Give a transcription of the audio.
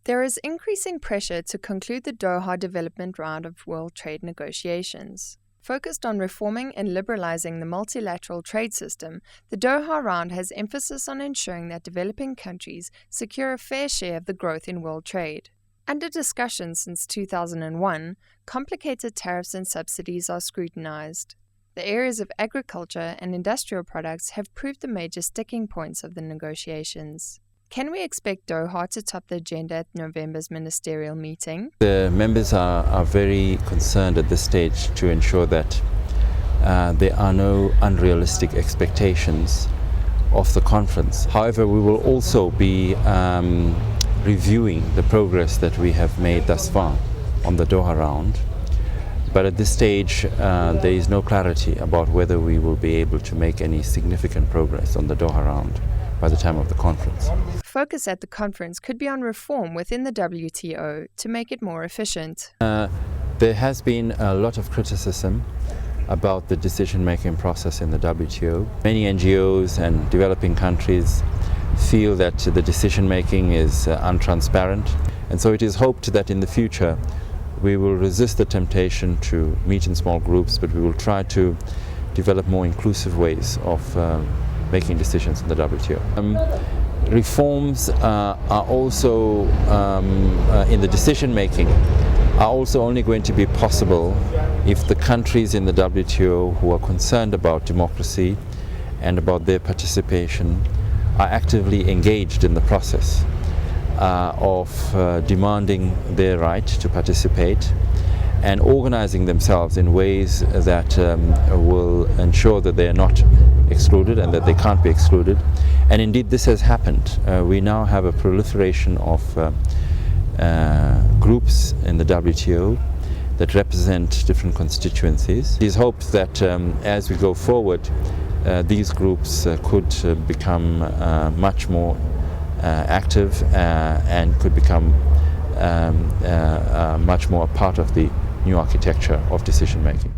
There is increasing pressure to conclude the Doha development round of world trade negotiations. Focused on reforming and liberalising the multilateral trade system, the Doha round has emphasis on ensuring that developing countries secure a fair share of the growth in world trade. Under discussion since 2001, complicated tariffs and subsidies are scrutinised. The areas of agriculture and industrial products have proved the major sticking points of the negotiations. Can we expect Doha to top the agenda at November's Ministerial meeting? The members are very concerned at this stage to ensure that there are no unrealistic expectations of the conference. However, we will also be reviewing the progress that we have made thus far on the Doha round. But at this stage, there is no clarity about whether we will be able to make any significant progress on the Doha round by the time of the conference. Focus at the conference could be on reform within the WTO to make it more efficient. There has been a lot of criticism about the decision-making process in the WTO. Many NGOs and developing countries feel that the decision-making is untransparent, and so it is hoped that in the future we will resist the temptation to meet in small groups, but we will try to develop more inclusive ways of making decisions in the WTO. Reforms are also in the decision-making are also only going to be possible if the countries in the WTO who are concerned about democracy and about their participation are actively engaged in the process of demanding their right to participate and organizing themselves in ways that will ensure that they are not excluded and that they can't be excluded. And indeed this has happened. We now have a proliferation of groups in the WTO that represent different constituencies. It is hoped that as we go forward, these groups could become much more active and could become much more a part of the new architecture of decision making.